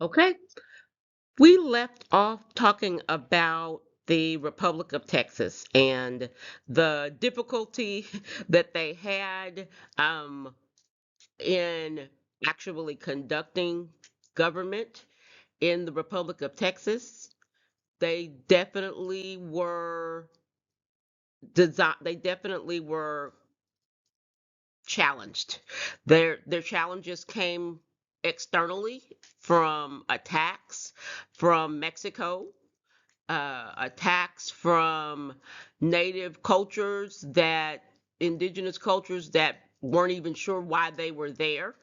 Okay. We left off talking about the Republic of Texas and the difficulty that they had in actually conducting government in the Republic of Texas. They definitely were they definitely were challenged. Their challenges came externally from attacks from Mexico, attacks from native cultures that indigenous cultures that weren't even sure why they were there.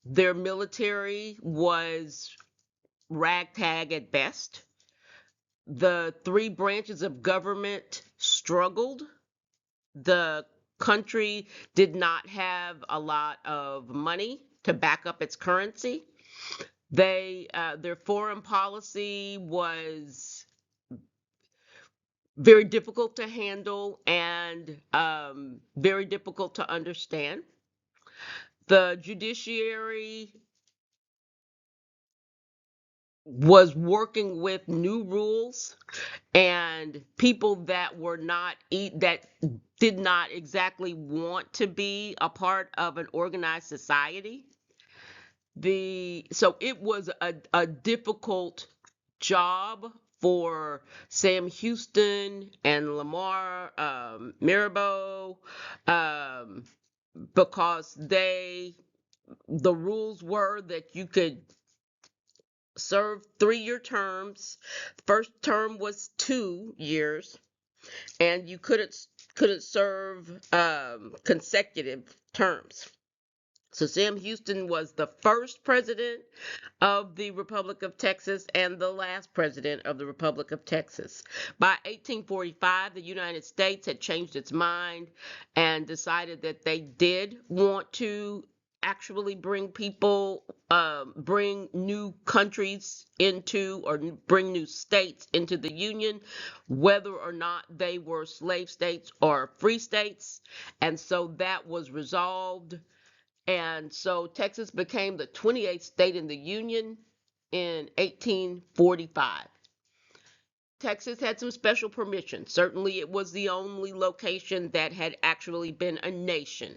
Their military was ragtag at best. The three branches of government struggled. The country did not have a lot of money to back up its currency. Their foreign policy was very difficult to handle and very difficult to understand. The judiciary was working with new rules and people that were not that did not exactly want to be a part of an organized society. So it was a difficult job for Sam Houston and Lamar Mirabeau, um, because the rules were that you could serve 3-year terms. First term was 2 years, and you couldn't serve consecutive terms. So Sam Houston was the first president of the Republic of Texas and the last president of the Republic of Texas. By 1845, the United States had changed its mind and decided that they did want to actually bring new countries into, or bring new states into the Union, whether or not they were slave states or free states. And so that was resolved, and so Texas became the 28th state in the Union in 1845. Texas had some special permission. Certainly, it was the only location that had actually been a nation.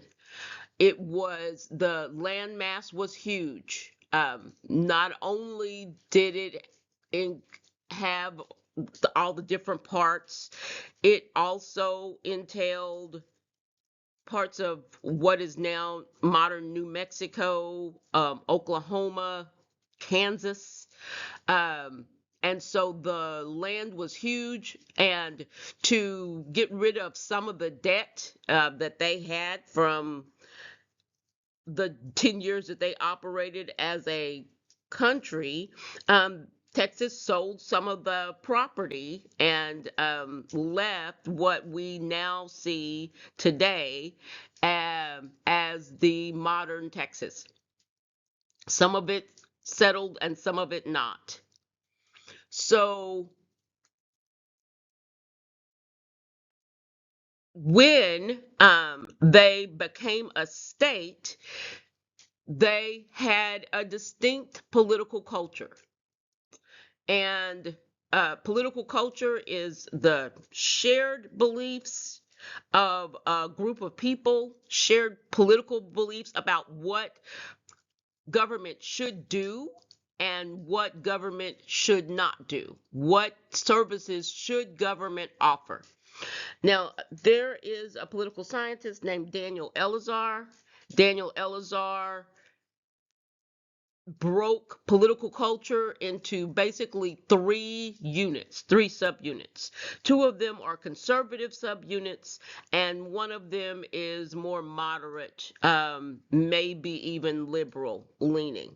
The landmass was huge. Not only did it in, have all the different parts, it also entailed parts of what is now modern New Mexico, Oklahoma, Kansas. Um, and so the land was huge, and to get rid of some of the debt that they had from the 10 years that they operated as a country, Texas sold some of the property and left what we now see today as the modern Texas. Some of it settled and some of it not. So when they became a state, they had a distinct political culture. And political culture is the shared beliefs of a group of people, shared political beliefs about what government should do and what government should not do. What services should government offer? Now, there is a political scientist named Daniel Ellazar. Daniel Ellazar broke political culture into basically three subunits. Two of them are conservative subunits, and one of them is more moderate, maybe even liberal leaning.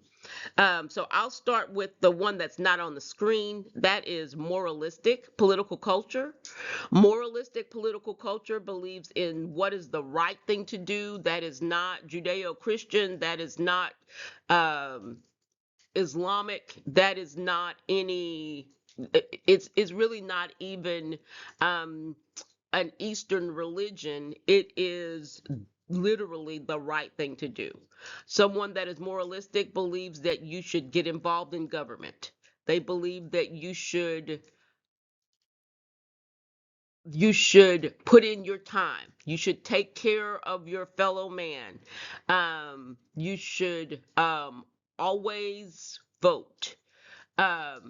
So I'll start with the one that's not on the screen. That is moralistic political culture. Moralistic political culture believes in what is the right thing to do. That is not Judeo-Christian. That is not um, Islamic. That is not any. It's really not even um, an Eastern religion. It is literally the right thing to do. Someone that is moralistic believes that you should get involved in government. They believe that you should put in your time. You should take care of your fellow man. You should always vote.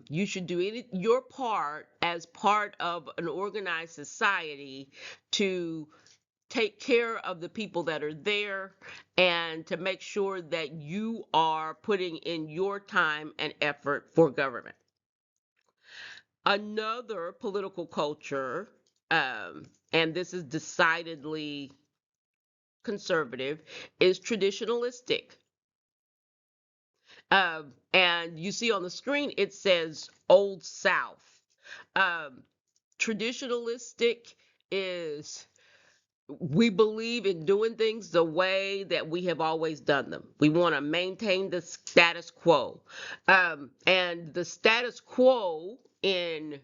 You should do your part as part of an organized society to take care of the people that are there and to make sure that you are putting in your time and effort for government. Another political culture, and this is decidedly conservative, is traditionalistic. And you see on the screen it says Old South. Um, Traditionalistic is we believe in doing things the way that we have always done them. We want to maintain the status quo. And the status quo in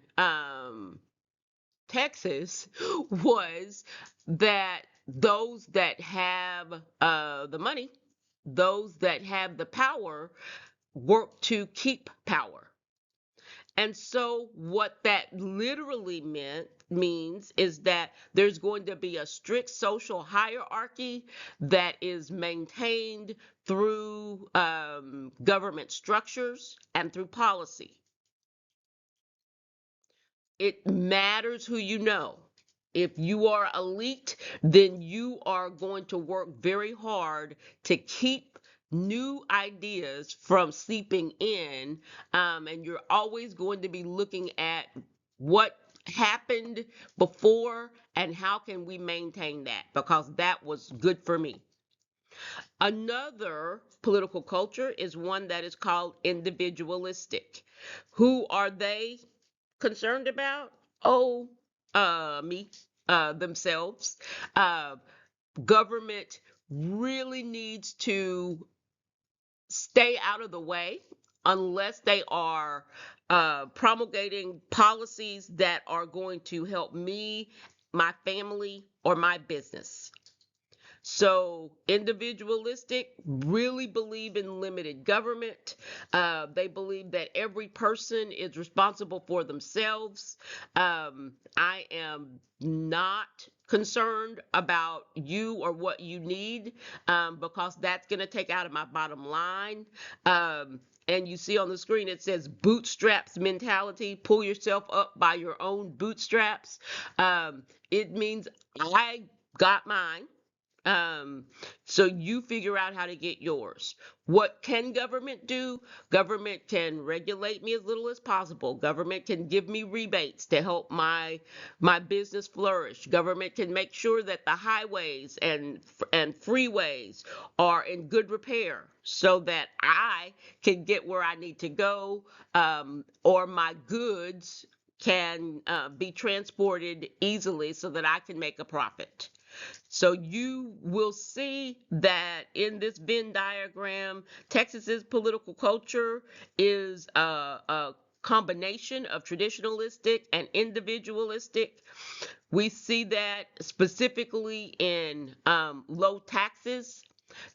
Texas was that those that have the money, those that have the power, work to keep power. And so what that literally means is that there's going to be a strict social hierarchy that is maintained through government structures and through policy. It matters who you know. If you are elite, then you are going to work very hard to keep new ideas from seeping in, and you're always going to be looking at what happened before and how can we maintain that, because that was good for me. Another political culture is one that is called individualistic. Who are they concerned about? Oh, me, themselves. Uh, Government really needs to stay out of the way unless they are promulgating policies that are going to help me, my family, or my business. So individualistic really believe in limited government. They believe that every person is responsible for themselves. I am not concerned about you or what you need, because that's going to take out of my bottom line. And you see on the screen it says bootstraps mentality, pull yourself up by your own bootstraps. It means I got mine. So you figure out how to get yours. What can government do? Government can regulate me as little as possible. Government can give me rebates to help my business flourish. Government can make sure that the highways and freeways are in good repair so that I can get where I need to go, or my goods can be transported easily so that I can make a profit. So you will see that in this Venn diagram, Texas's political culture is a combination of traditionalistic and individualistic. We see that specifically in low taxes.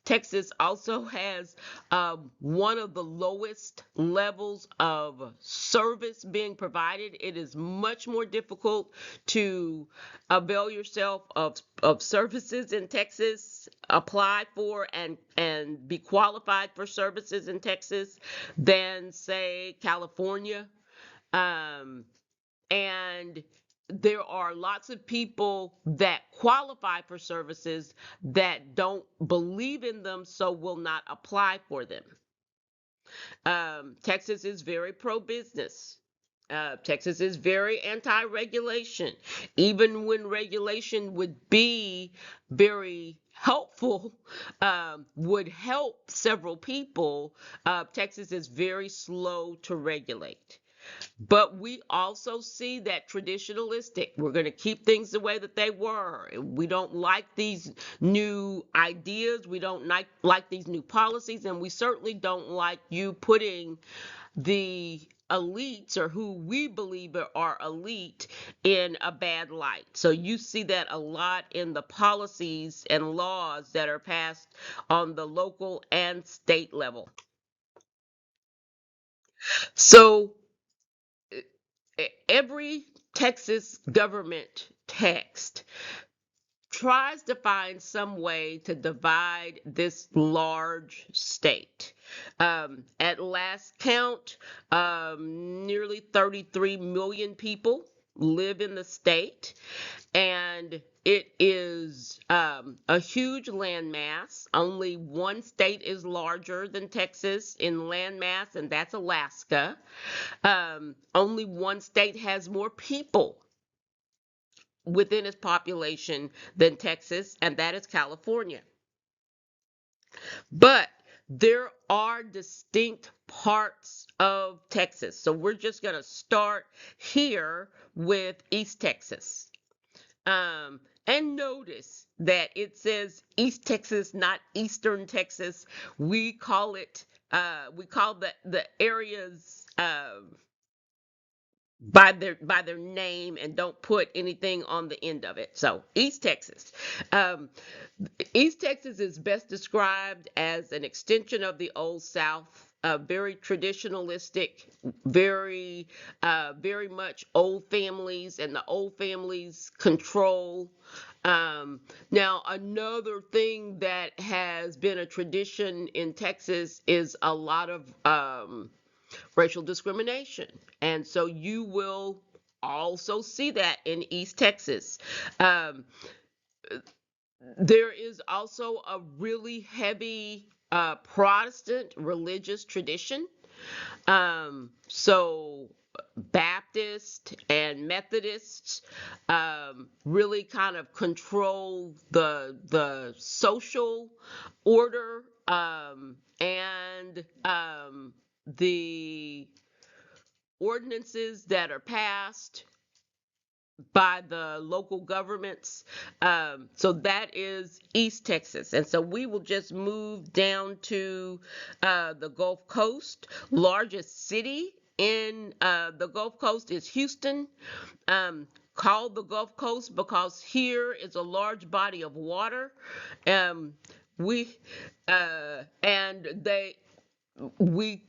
Texas also has one of the lowest levels of service being provided. It is much more difficult to avail yourself of services in Texas, apply for and be qualified for services in Texas than, say, California. Um, and there are lots of people that qualify for services that don't believe in them, so will not apply for them. Texas is very pro-business. Texas is very anti-regulation. Even when regulation would be very helpful, would help several people, Texas is very slow to regulate. But we also see that traditionalistic. We're going to keep things the way that they were. We don't like these new ideas. We don't like these new policies. And we certainly don't like you putting the elites, or who we believe are elite, in a bad light. So you see that a lot in the policies and laws that are passed on the local and state level. So every Texas government text tries to find some way to divide this large state. At last count, nearly 33 million people live in the state, and it is a huge landmass. Only one state is larger than Texas in landmass, and that's Alaska. Only one state has more people within its population than Texas, and that is California. But there are distinct parts of Texas. So we're just going to start here with East Texas. And notice that it says East Texas, not Eastern Texas. We call the areas by their name, and don't put anything on the end of it. So East Texas. Um, East Texas is best described as an extension of the Old South, very traditionalistic, very much old families, and the old families control. Now, another thing that has been a tradition in Texas is a lot of racial discrimination. And so you will also see that in East Texas. Um, there is also a really heavy Protestant religious tradition. So Baptists and Methodists really kind of control the social order, and the ordinances that are passed by the local governments. So that is East Texas. And so we will just move down to the Gulf Coast. Largest city in the Gulf Coast is Houston. Called the Gulf Coast because here is a large body of water. We and they we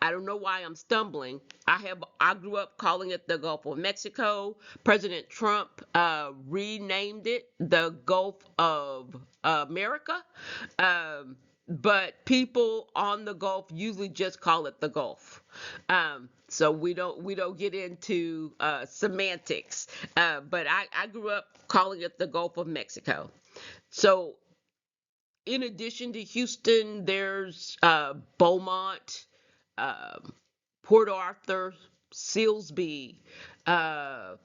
I don't know why I'm stumbling. I grew up calling it the Gulf of Mexico. President Trump renamed it the Gulf of America. But people on the Gulf usually just call it the Gulf. So we don't get into semantics. But I grew up calling it the Gulf of Mexico. So in addition to Houston, there's Beaumont, Port Arthur, Silsbee,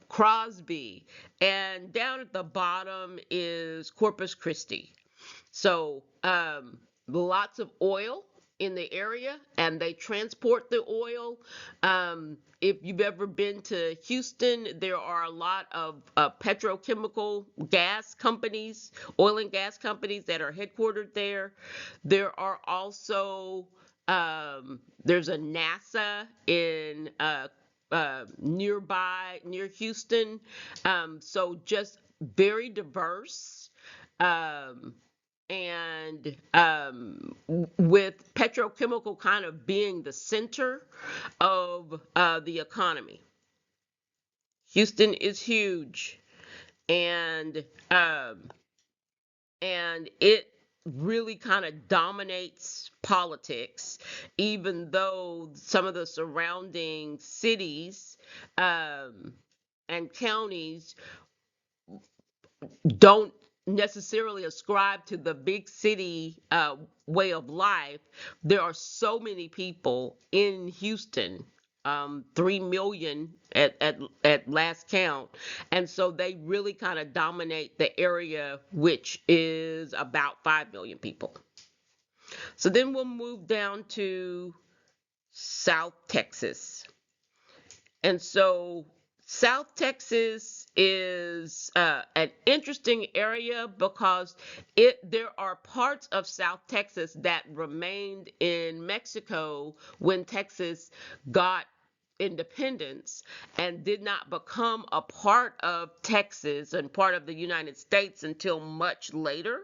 Crosby, and down at the bottom is Corpus Christi. So lots of oil in the area, and they transport the oil. If you've ever been to Houston, there are a lot of petrochemical gas companies, oil and gas companies that are headquartered there. There are also there's a NASA in near Houston. So just very diverse. Um, and with petrochemical kind of being the center of the economy. Houston is huge, and um, and it really kind of dominates politics, even though some of the surrounding cities and counties don't necessarily ascribe to the big city way of life. There are so many people in Houston, 3 million at last count. And so they really kind of dominate the area, which is about 5 million people. So then we'll move down to South Texas. And so South Texas is an interesting area because there are parts of South Texas that remained in Mexico when Texas got independence and did not become a part of Texas and part of the United States until much later.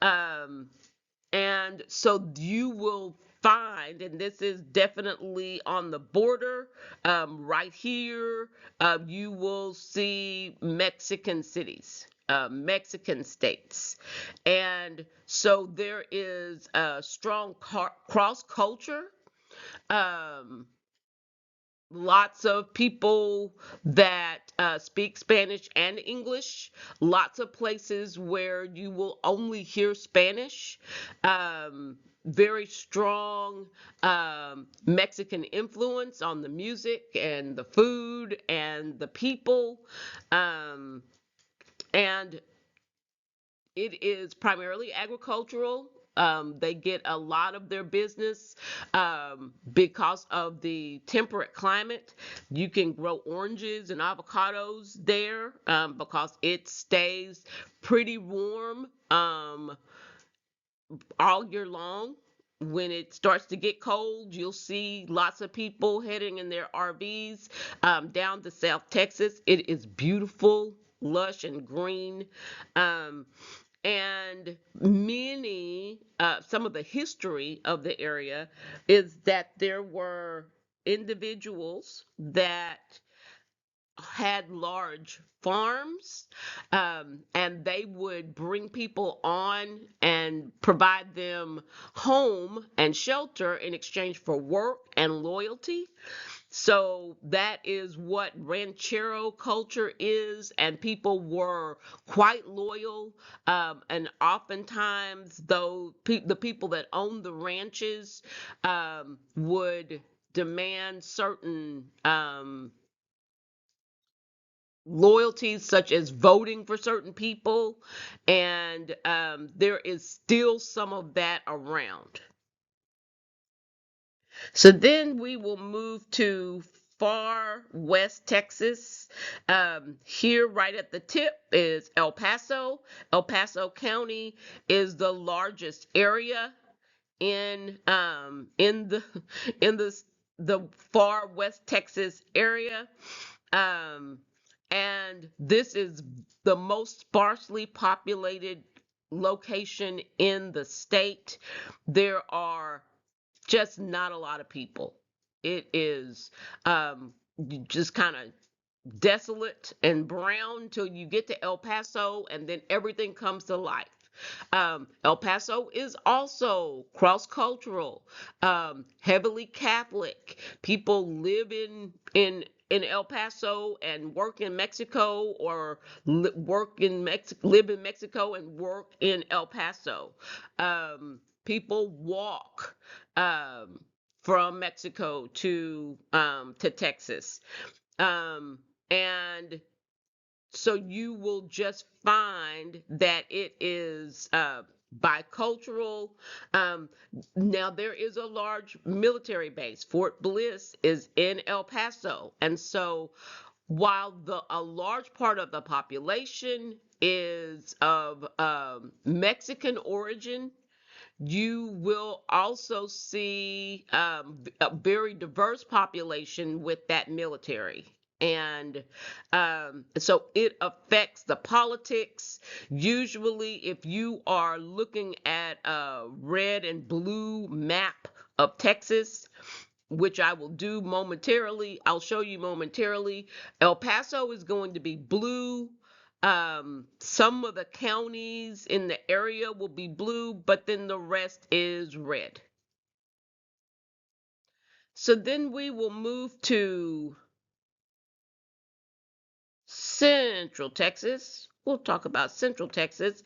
Um, and so you will find, and this is definitely on the border, right here, you will see Mexican cities. Mexican states. And so there is a strong cross culture. Um, Lots of people that speak Spanish and English, lots of places where you will only hear Spanish. Very strong Mexican influence on the music and the food and the people. Um, and it is primarily agricultural. They get a lot of their business because of the temperate climate. You can grow oranges and avocados there because it stays pretty warm all year long. When it starts to get cold, you'll see lots of people heading in their RVs down to South Texas. It is beautiful, lush, and green. Um, and some of the history of the area is that there were individuals that had large farms, and they would bring people on and provide them home and shelter in exchange for work and loyalty. So that is what ranchero culture is, and people were quite loyal. And oftentimes, though, the people that owned the ranches would demand certain loyalties, such as voting for certain people, and there is still some of that around. So then we will move to far west Texas. Here, right at the tip, is El Paso. El Paso County is the largest area in the in the far west Texas area. Um, and this is the most sparsely populated location in the state. There are just not a lot of people. It is just kind of desolate and brown till you get to El Paso, and then everything comes to life. El Paso is also cross-cultural, heavily Catholic. People live in El Paso and work in Mexico, or live in Mexico and work in El Paso. People walk from Mexico to Texas. Um, and so you will just find that it is bicultural. Um, Now, there is a large military base. Fort Bliss is in El Paso. And so while a large part of the population is of Mexican origin, you will also see a very diverse population with that military. And so it affects the politics. Usually, if you are looking at a red and blue map of Texas, which I will do momentarily, I'll show you momentarily. El Paso is going to be blue. Some of the counties in the area will be blue, but then the rest is red. So then we will move to Central Texas. We'll talk about Central Texas.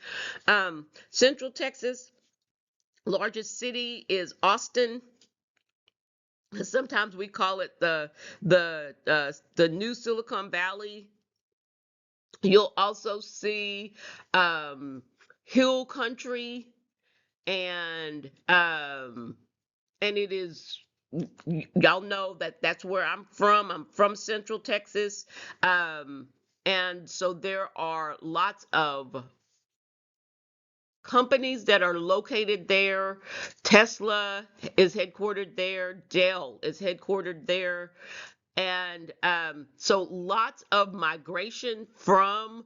Central Texas, largest city is Austin. Sometimes we call it the new Silicon Valley. You'll also see hill country, and it is y'all know that that's where I'm from. I'm from Central Texas. Um, and so there are lots of companies that are located there. Tesla is headquartered there. Dell is headquartered there. And so lots of migration from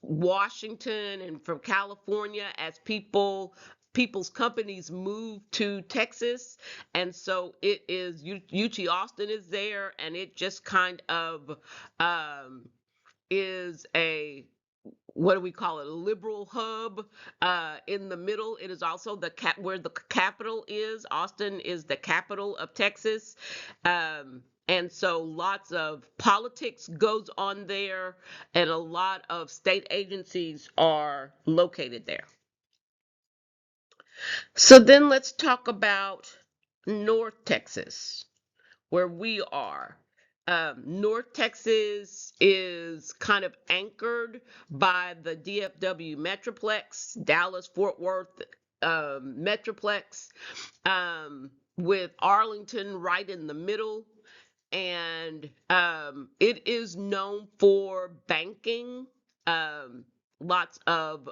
Washington and from California as people's companies move to Texas. And so it is UT Austin is there, and it just kind of um, is a, what do we call it, a liberal hub in the middle. It is also where the capital is. Austin is the capital of Texas. And so lots of politics goes on there, and a lot of state agencies are located there. So then let's talk about North Texas, where we are. North Texas is kind of anchored by the DFW Metroplex, Dallas Fort Worth Metroplex, with Arlington right in the middle. And it is known for banking, lots of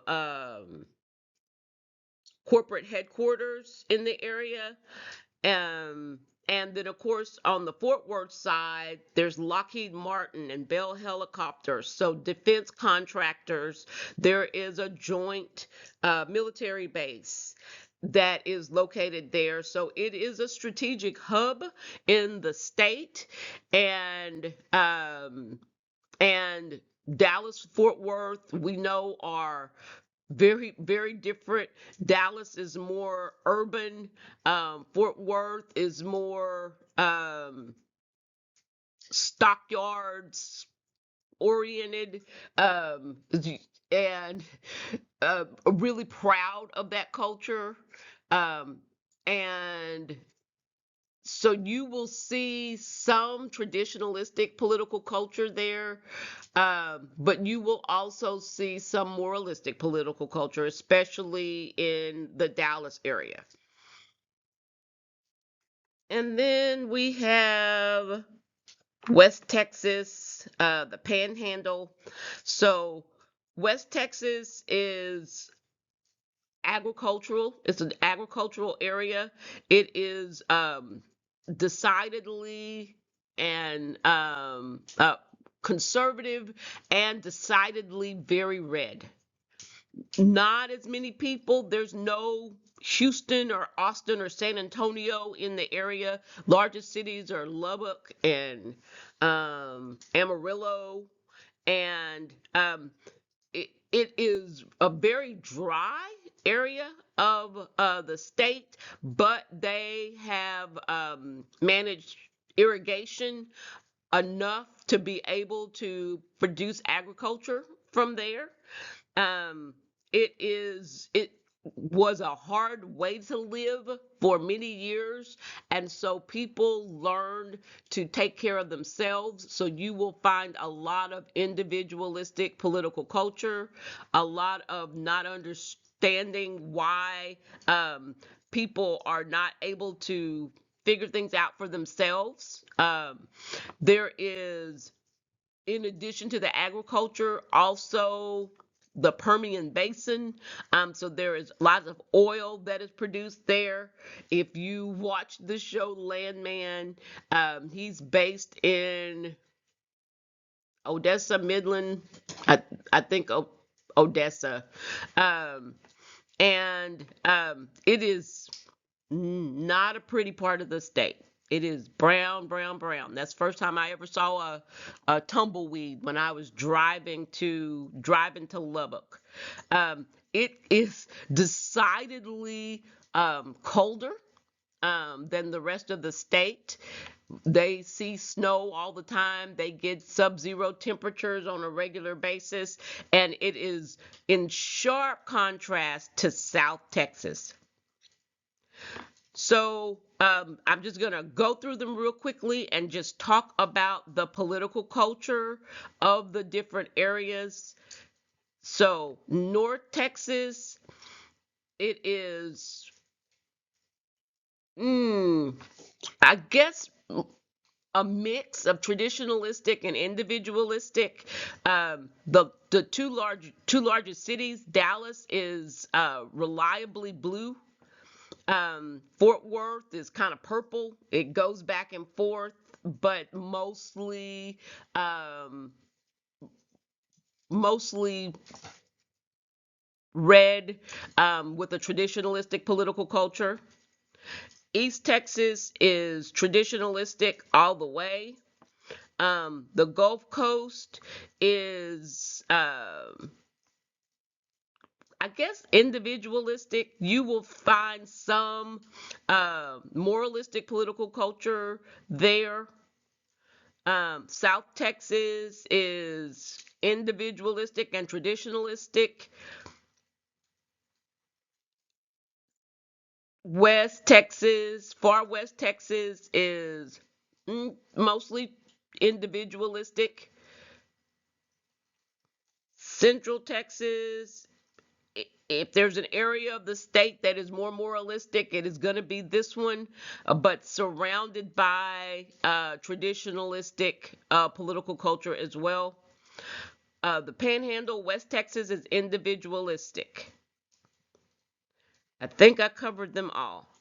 corporate headquarters in the area. Um, and then, of course, on the Fort Worth side, there's Lockheed Martin and Bell Helicopters. So defense contractors, there is a joint military base that is located there. So it is a strategic hub in the state. And Dallas, Fort Worth, we know are very, very different. Dallas is more urban. Fort Worth is more stockyards oriented, and really proud of that culture. Um, and so you will see some traditionalistic political culture there, but you will also see some moralistic political culture, especially in the Dallas area. And then we have West Texas, the Panhandle. So West Texas is agricultural. It's an agricultural area. It is decidedly and conservative, and decidedly very red. Not as many people. There's no Houston or Austin or San Antonio in the area. Largest cities are Lubbock and Amarillo, and it is a very dry area of the state, but they have managed irrigation enough to be able to produce agriculture from there. Um, it was a hard way to live for many years, and so people learned to take care of themselves. So you will find a lot of individualistic political culture, a lot of not understanding why people are not able to figure things out for themselves. There is, in addition to the agriculture, also the Permian Basin. So there is lots of oil that is produced there. If you watch the show Landman, he's based in Odessa, Midland, I, I think Odessa. Um, and it is not a pretty part of the state. It is brown, brown, brown. That's the first time I ever saw a tumbleweed when I was driving to Lubbock. It is decidedly colder than the rest of the state. They see snow all the time. They get sub-zero temperatures on a regular basis, and it is in sharp contrast to South Texas. So I'm just going to go through them real quickly and just talk about the political culture of the different areas. So North Texas, it is I guess a mix of traditionalistic and individualistic. The two largest cities, Dallas is reliably blue. Fort Worth is kind of purple. It goes back and forth, but mostly red, with a traditionalistic political culture. East Texas is traditionalistic all the way. The Gulf Coast is, I guess, individualistic. You will find some moralistic political culture there. South Texas is individualistic and traditionalistic. Far West Texas is mostly individualistic. Central Texas, if there's an area of the state that is more moralistic, it is going to be this one, but surrounded by traditionalistic political culture as well. The Panhandle, West Texas, is individualistic. I think I covered them all.